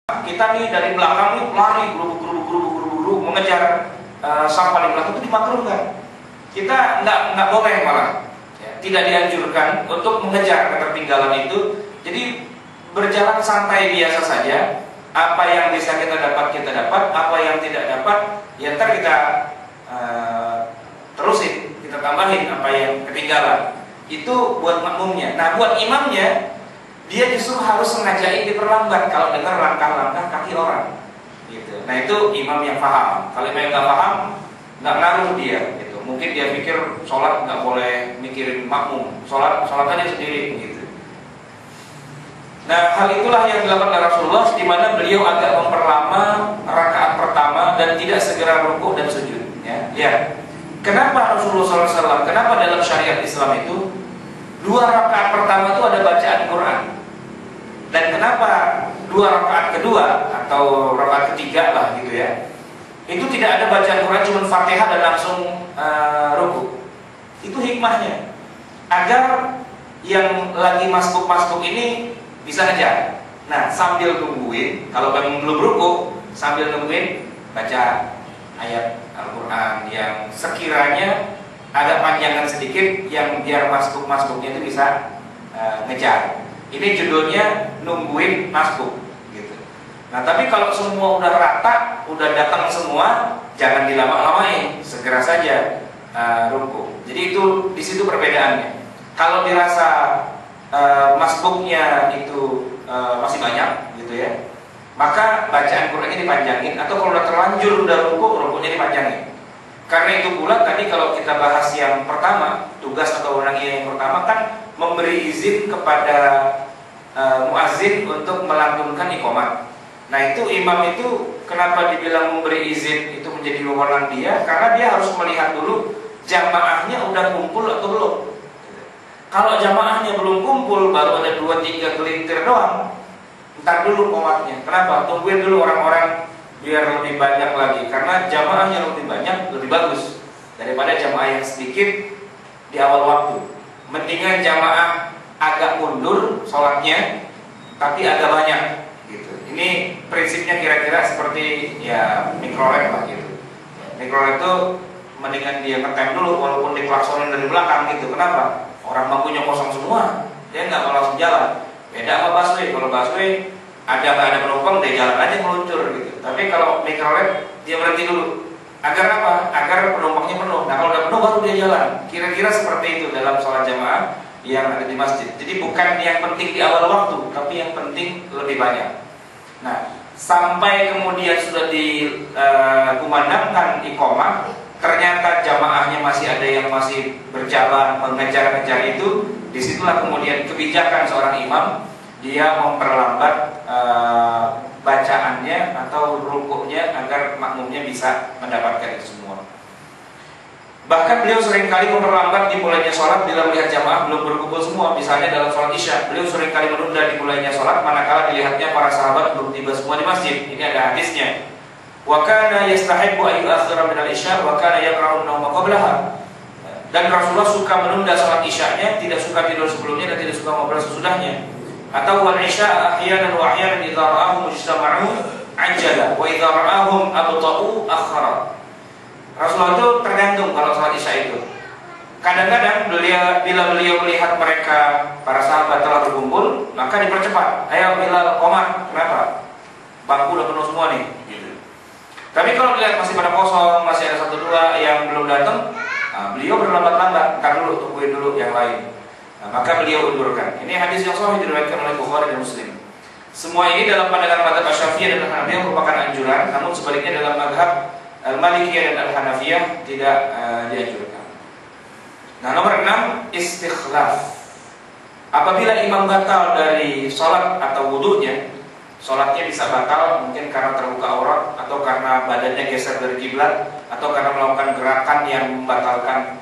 Kita nih dari belakang nih lari gerubuk mengejar sang paling belakang, itu dimakruhkan. Kita nggak boleh malah, ya, tidak dianjurkan untuk mengejar ketertinggalan itu. Jadi berjalan santai biasa saja. Apa yang bisa kita dapat, apa yang tidak dapat, ya ntar kita terusin, kita tambahin apa yang ketinggalan. Itu buat makmumnya. Nah, buat imamnya, dia justru harus sengajain diperlambat kalau dengar langkah-langkah kaki orang, gitu. Nah, itu imam yang paham. Kalau imam yang nggak paham, nggak ngaruh dia, gitu. Mungkin dia pikir sholat nggak boleh mikirin makmum, sholat aja sendiri, gitu. Nah, hal itulah yang dilakukan oleh Rasulullah, di mana beliau agak memperlama rakaat pertama dan tidak segera rukuk dan sujud. Ya. Kenapa Rasulullah SAW? Kenapa dalam syariat Islam itu 2 rakaat pertama itu ada bacaan Quran? Dan kenapa 2 rakaat kedua atau rakaat ketiga lah gitu ya, itu tidak ada bacaan Quran, cuma Fatihah dan langsung rukuk? Itu hikmahnya agar yang lagi masbuk ini bisa ngejar. Nah, sambil nungguin, kalau memang belum rukuk, sambil nungguin baca ayat Al-Quran yang sekiranya agak panjangan sedikit, yang biar masbuknya itu bisa ngejar. Ini judulnya nungguin masbuk, gitu. Nah, tapi kalau semua udah rata, udah datang semua, jangan dilama-lamain, segera saja rukuk. Jadi itu di situ perbedaannya. Kalau dirasa masbuknya itu masih banyak, gitu ya, maka bacaan Qurannya dipanjangin, atau kalau udah terlanjur udah rukuknya dipanjangin. Karena itu pula tadi kalau kita bahas yang pertama, tugas atau wewenangnya yang pertama kan memberi izin kepada muazzin untuk melantunkan iqamah. Nah, itu imam itu kenapa dibilang memberi izin itu menjadi wewenang dia? Karena dia harus melihat dulu jamaahnya udah kumpul atau belum. Kalau jamaahnya belum kumpul, baru ada 2-3 gelintir doang, ntar dulu qomatnya. Kenapa? Tungguin dulu orang-orang biar lebih banyak lagi. Karena jamaahnya lebih banyak, lebih bagus daripada jamaah yang sedikit di awal waktu. Mendingan jamaah agak mundur sholatnya, tapi agak banyak, gitu. Ini prinsipnya kira-kira seperti ya mikrolet lah, gitu. Mikrolet itu mendingan dia ngetem dulu walaupun diklaksonin dari belakang, gitu. Kenapa? Orang bangkunya kosong semua, dia nggak mau langsung jalan. Beda sama busway. Kalau busway ada penumpang, dia jalan aja meluncur, gitu. Tapi kalau mikrolet dia berhenti dulu. Agar apa? Agar penumpangnya penuh. Nah, kalau udah penuh baru dia jalan. Kira-kira seperti itu dalam sholat jamaah yang ada di masjid. Jadi bukan yang penting di awal waktu, tapi yang penting lebih banyak. Nah, sampai kemudian sudah dikumandangkan iqamah, ternyata jamaahnya masih ada yang masih berjalan mengejar-ngejar itu. Disitulah kemudian kebijakan seorang imam, dia memperlambat bacaannya atau rukuknya agar makmumnya bisa mendapatkan itu semua. Bahkan beliau seringkali memperlambat dimulainya sholat bila melihat jamaah belum berkumpul semua. Misalnya dalam sholat isya, beliau seringkali menunda dimulainya sholat manakala dilihatnya para sahabat belum tiba semua di masjid. Ini ada hadisnya. Wa kana yastahibbu an yu'akhkhira min al-isya wa kana yaqra'u an-nawma qablaha. Dan Rasulullah suka menunda salat isya'nya, tidak suka tidur sebelumnya dan tidak suka ngobrol sesudahnya. Atau wal isya ahyanan wa ahyanan idza ra'ahum mujtama'un ajjala wa idza ra'ahum abta'u akhara. Rasulullah itu tergantung kalau salat isya itu. Kadang-kadang bila beliau melihat mereka para sahabat telah berkumpul, maka dipercepat. Ayo Bilal qomat. Kenapa? Bangku udah penuh semua nih, gitu. Tapi kalau dilihat masih pada kosong, masih ada 1-2 yang belum datang, beliau berlambat-lambat, ntar dulu, tungguin dulu yang lain. Nah, maka beliau undurkan. Ini hadis yang sahih diriwayatkan oleh Bukhari dan Muslim. Semua ini dalam pandangan mazhab Asy-Syafi'iyah dan Hanafiyah merupakan anjuran, namun sebaliknya dalam mazhab Al-Malikiyah dan Al-Hanafiyah tidak dianjurkan. Nah, nomor 6, istikhlaf. Apabila imam batal dari sholat atau wudunya, sholatnya bisa batal mungkin karena terbuka aurat, atau karena badannya geser dari kiblat, atau karena melakukan gerakan yang membatalkan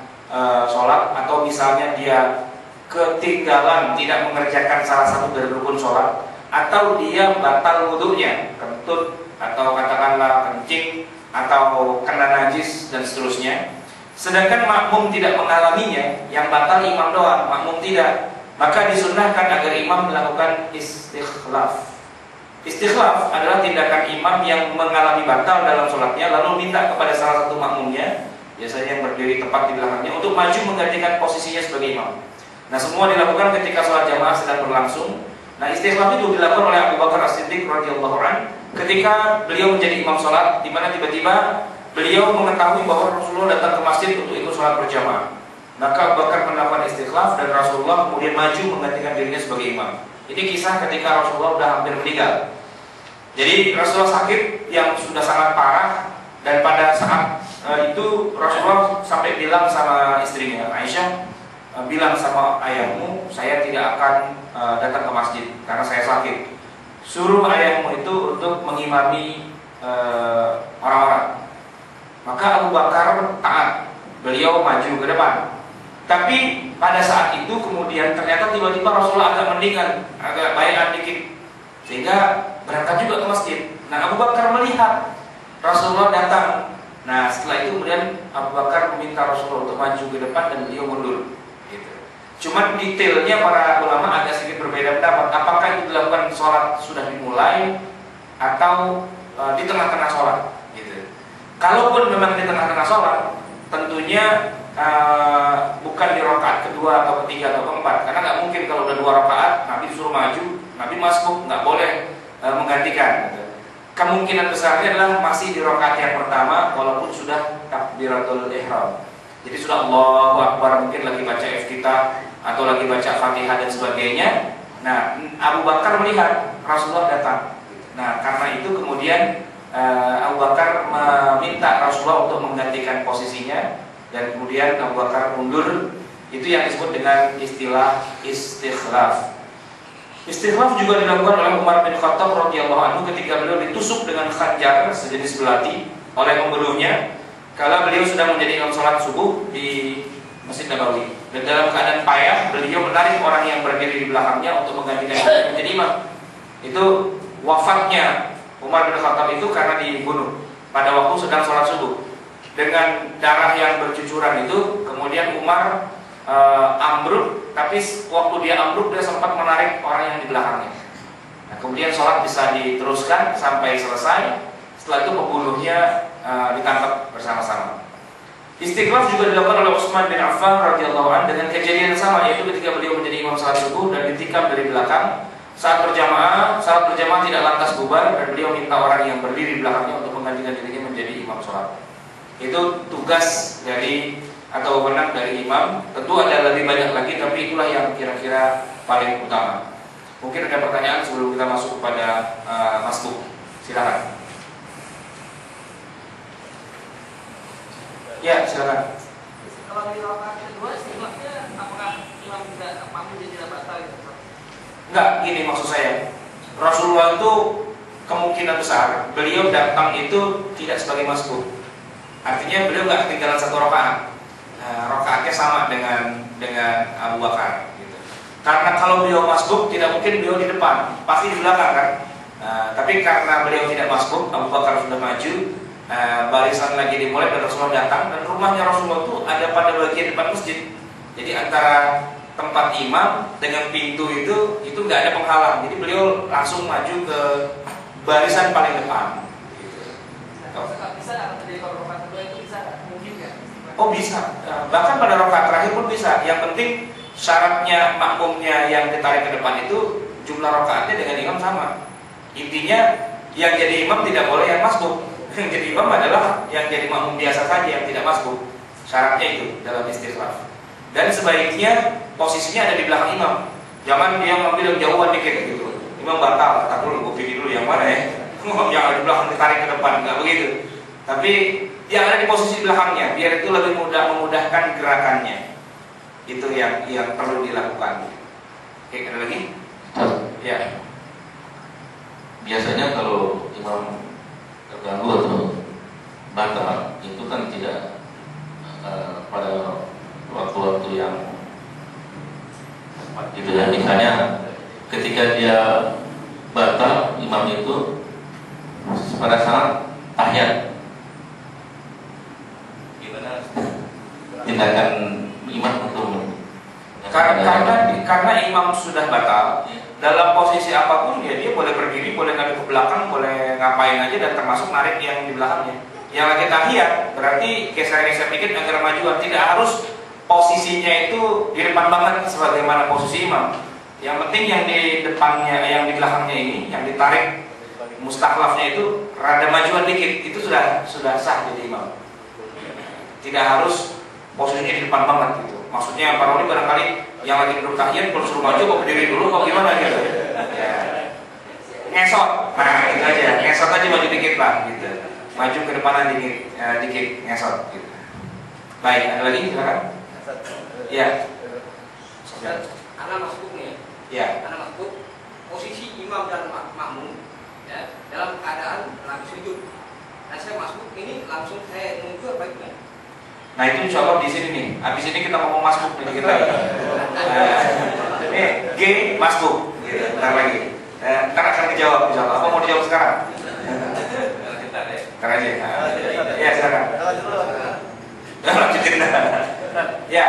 sholat, atau misalnya dia ketinggalan tidak mengerjakan salah satu dari rukun sholat, atau dia batal wudunya, kentut, atau katakanlah kencing, atau kena najis dan seterusnya. Sedangkan makmum tidak mengalaminya, yang batal imam doang, makmum tidak. Maka disunnahkan agar imam melakukan istikhlaf. Istikhlaf adalah tindakan imam yang mengalami batal dalam sholatnya lalu minta kepada salah satu makmumnya, biasanya yang berdiri tepat di belakangnya, untuk maju menggantikan posisinya sebagai imam. Nah, semua dilakukan ketika sholat jamaah sedang berlangsung. Nah, istikhlaf itu dilakukan oleh Abu Bakar As-Siddiq radhiyallahu anhu ketika beliau menjadi imam sholat, di mana tiba-tiba beliau mengetahui bahwa Rasulullah datang ke masjid untuk ikut sholat berjamaah. Maka Abu Bakar melakukan istikhlaf dan Rasulullah kemudian maju menggantikan dirinya sebagai imam. Ini kisah ketika Rasulullah sudah hampir meninggal. Jadi Rasulullah sakit yang sudah sangat parah, dan pada saat itu Rasulullah sampai bilang sama istrinya Aisyah, bilang sama ayahmu, saya tidak akan datang ke masjid karena saya sakit. Suruh ayahmu itu untuk mengimami orang-orang. Maka Abu Bakar taat, beliau maju ke depan. Tapi pada saat itu kemudian ternyata tiba-tiba Rasulullah agak mendingan, agak bayan dikit, sehingga berangkat juga ke masjid. Nah, Abu Bakar melihat Rasulullah datang. Nah, setelah itu kemudian Abu Bakar meminta Rasulullah untuk maju ke depan dan beliau mundur. Gitu. Cuma detailnya para ulama agak sedikit berbeda pendapat. Apakah itu dilakukan sholat sudah dimulai atau di tengah-tengah sholat? Gitu. Kalaupun memang di tengah-tengah sholat, tentunya bukan di rakaat kedua atau ketiga atau keempat, karena nggak mungkin kalau udah 2 rakaat Nabi disuruh maju, Nabi masuk, nggak boleh menggantikan. Gitu. Kemungkinan besarnya adalah masih di rakaat yang pertama, walaupun sudah takbiratul ihram. Jadi sudah Allahu Akbar, mungkin lagi baca iftitah atau lagi baca Fatihah dan sebagainya. Nah, Abu Bakar melihat Rasulullah datang. Nah, karena itu kemudian Abu Bakar meminta Rasulullah untuk menggantikan posisinya, dan kemudian Abu Bakar mundur. Itu yang disebut dengan istilah istikhlaf. Istikhlaf juga dilakukan oleh Umar bin Khattab radhiyallahu anhu ketika beliau ditusuk dengan khanjar sejenis belati oleh pembunuhnya kala beliau sudah menjadi imam sholat subuh di Masjid Nabawi. Dan dalam keadaan payah beliau menarik orang yang berdiri di belakangnya untuk menggantikan beliau menjadi imam. Itu wafatnya Umar bin Khattab itu karena dibunuh pada waktu sedang sholat subuh. Dengan darah yang bercucuran itu, kemudian Umar ambruk, tapi waktu dia ambruk dia sempat menarik orang yang di belakangnya. Nah, kemudian sholat bisa diteruskan sampai selesai. Setelah itu pembunuhnya ditangkap bersama-sama. Istikhlaf juga dilakukan oleh Utsman bin Affan radhiyallahu anhu dengan kejadian yang sama, yaitu ketika beliau menjadi imam sholat subuh dan ditikam dari belakang. Saat berjamaah tidak lantas bubar, dan beliau minta orang yang berdiri di belakangnya untuk menggantikan dirinya menjadi imam sholat. Itu tugas dari atau wewenang dari imam. Tentu ada lebih banyak lagi, tapi itulah yang kira-kira paling utama. Mungkin ada pertanyaan sebelum kita masuk kepada Mas Bu. Silakan. Ya, silakan. Kalau di rakaat kedua istilahnya apakah imam tidak makmum jadi tidak batal gitu? Enggak, gini maksud saya. Rasulullah itu kemungkinan besar beliau datang itu tidak sebagai masbuk. Artinya beliau nggak ketinggalan 1 rakaat. Rakaatnya sama dengan Abu Bakar. Gitu. Karena kalau beliau masbuk tidak mungkin beliau di depan, pasti di belakang kan. Tapi karena beliau tidak masbuk, Abu Bakar sudah maju, barisan lagi dimulai dan Rasulullah datang, dan rumahnya Rasulullah itu ada pada bagian depan masjid. Jadi antara tempat imam dengan pintu itu nggak ada penghalang. Jadi beliau langsung maju ke barisan paling depan. Oh bisa, bahkan pada rakaat terakhir pun bisa. Yang penting syaratnya makmumnya yang ditarik ke depan itu jumlah rakaatnya dengan imam sama. Intinya yang jadi imam tidak boleh yang masbuk. Yang jadi imam adalah yang jadi makmum biasa saja yang tidak masbuk. Syaratnya itu dalam istikhlaf. Dan sebaiknya posisinya ada di belakang imam. Jangan dia ngambil yang jauhan dikit gitu. Imam batal, tak dulu, gue pilih dulu yang mana ya. Yang ada di belakang ditarik ke depan, nggak begitu. Tapi yang ada di posisi belakangnya, biar itu lebih mudah memudahkan gerakannya. Itu yang perlu dilakukan. Oke, ada lagi? Ya. Biasanya kalau imam terganggu atau batal, itu kan tidak pada waktu-waktu yang tepat gitu ya. Misalnya ketika dia batal, imam itu pada saat tahiyat, tindakan imam untuk karena imam sudah batal dalam posisi apapun dia boleh berdiri, boleh ngadep ke belakang, boleh ngapain aja, dan termasuk narik yang di belakangnya. Yang lagi tahiyat berarti geser-geser dikit agar majuan, tidak harus posisinya itu di depan banget sebagaimana posisi imam. Yang penting yang di depannya, yang di belakangnya ini, yang ditarik mustakhlafnya itu rada majuan dikit, itu sudah sah jadi imam. Tidak harus posisinya di depan banget gitu. Maksudnya para wali barangkali yang lagi duduk tahiyat kalau suruh maju kok berdiri dulu kok gimana gitu. Ya. Ngesot. Nah, itu aja. Ngesot aja maju dikit lah gitu. Maju ke depanan dikit ngesot gitu. Baik, ada lagi silakan. Ya. Anak masuk nih. Ya. Anak masuk posisi imam dan makmum ya, dalam keadaan lagi sujud. Nah, saya masuk ini langsung saya menuju apa itu? Nah itu insya Allah di sini nih. Habis ini kita ngomong masbuk nih kita. G masbuk. Gitu. Ntar lagi. Ntar akan dijawab insya Allah. Apa mau dijawab sekarang? Ntar aja. Ya silakan. Lanjutin. Ya.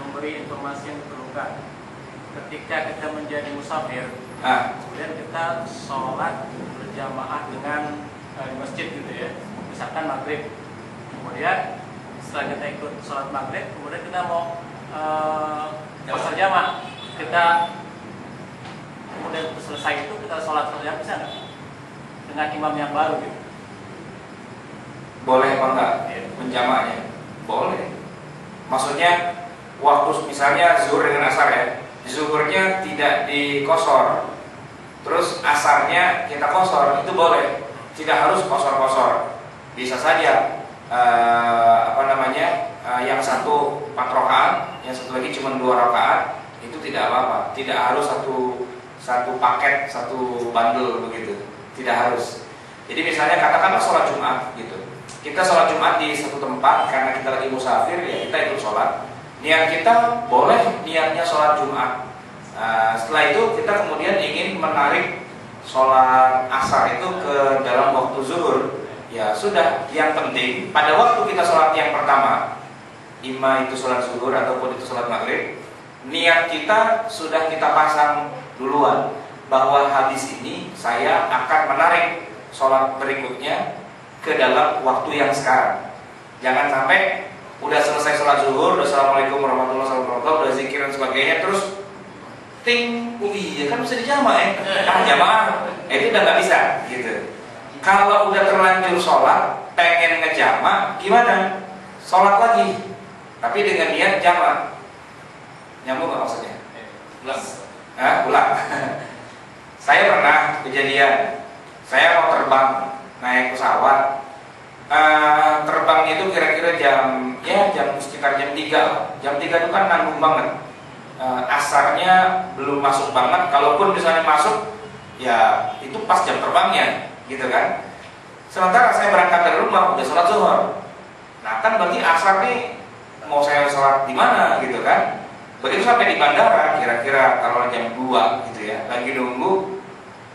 Memberi informasi yang diperlukan. Ketika kita menjadi musafir, kemudian kita sholat berjamaah dengan di masjid gitu ya. Misalkan maghrib. Kemudian setelah kita ikut sholat maghrib, kemudian kita mau asar jamaah, kita kemudian selesai itu kita sholat berjamaah bisa nggak dengan imam yang baru gitu? Boleh apa enggak? Menjamaahnya boleh. Maksudnya waktu misalnya zuhur dengan asar ya, zuhurnya tidak dikosor, terus asarnya kita kosor, itu boleh. Tidak harus kosor-kosor, bisa saja. Yang satu 4 rakaat, yang satu lagi cuma 2 rakaat, itu tidak apa-apa. Tidak harus satu paket, satu bundle begitu. Tidak harus. Jadi misalnya katakanlah sholat Jumat gitu. Kita sholat Jumat di satu tempat karena kita lagi musafir, ya kita ikut sholat. Niat kita boleh niatnya sholat Jumat. Setelah itu kita kemudian ingin menarik sholat asar itu ke dalam waktu zuhur. Ya sudah, yang penting pada waktu kita sholat yang pertama, imam itu sholat zuhur ataupun itu sholat maghrib, niat kita sudah kita pasang duluan bahwa habis ini saya akan menarik sholat berikutnya ke dalam waktu yang sekarang. Jangan sampai udah selesai sholat zuhur, udah assalamualaikum warahmatullahi wabarakatuh, udah zikir dan sebagainya, terus ting, iya kan bisa dijamaah ya, jamaah, itu udah nggak bisa gitu. Kalau udah terlanjur sholat, pengen ngejamak, gimana? Sholat lagi, tapi dengan niat jamak. Nyambung nggak maksudnya? Ulang. Saya pernah kejadian, saya mau terbang naik pesawat, terbang itu kira-kira jam sekitar jam 3. Jam 3 itu kan nanggung banget. Asarnya belum masuk banget, kalaupun misalnya masuk, ya itu pas jam terbangnya. Gitu kan. Sementara saya berangkat dari rumah udah sholat zuhur. Nah kan berarti asar nih mau saya sholat di mana gitu kan. Begitu sampai di bandara kira-kira kalau jam 2 gitu ya, lagi nunggu.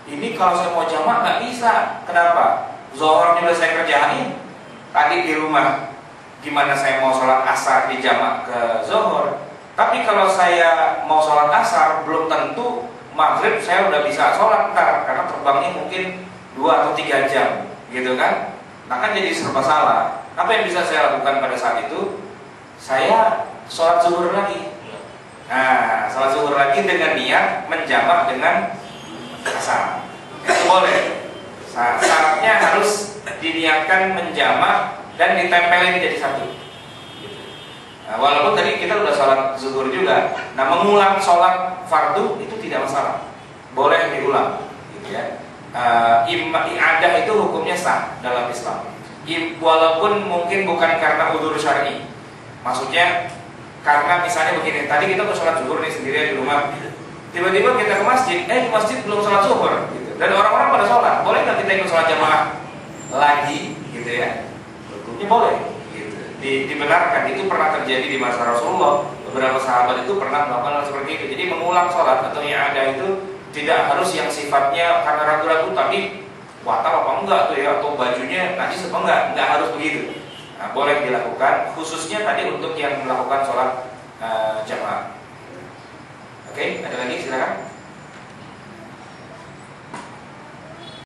Ini kalau saya mau jamak nggak bisa. Kenapa? Zuhurnya udah saya kerjain tadi di rumah. Gimana saya mau sholat asar di jamak ke zuhur? Tapi kalau saya mau sholat asar belum tentu maghrib saya udah bisa sholat ntar, karena terbangnya mungkin 2 atau 3 jam gitu kan. Nah kan jadi serba salah. Apa yang bisa saya lakukan pada saat itu? Saya sholat zuhur lagi. Nah sholat zuhur lagi dengan niat menjamak dengan asar. Itu boleh. Syaratnya harus diniatkan menjamak dan ditempelin jadi satu. Nah, walaupun tadi kita udah sholat zuhur juga. Nah mengulang sholat fardu itu tidak masalah, boleh diulang gitu ya. I'adah itu hukumnya sah dalam Islam, walaupun mungkin bukan karena udzur syar'i. Maksudnya karena misalnya begini, tadi kita udah sholat zuhur nih sendirian di rumah, tiba-tiba kita ke masjid, di masjid belum sholat zuhur gitu. Dan orang-orang pada sholat, boleh nggak kita ikut sholat jamaah lagi gitu ya? Hukumnya boleh gitu. Dibenarkan. Itu pernah terjadi di masa Rasulullah. Beberapa sahabat itu pernah melakukan hal seperti itu. Jadi mengulang sholat atau i'adah itu tidak harus yang sifatnya karena ragu-ragu tapi batal apa enggak tuh ya, atau bajunya najis apa enggak harus begitu. Nah, boleh dilakukan khususnya tadi untuk yang melakukan sholat jamaah. Oke, ada lagi silakan.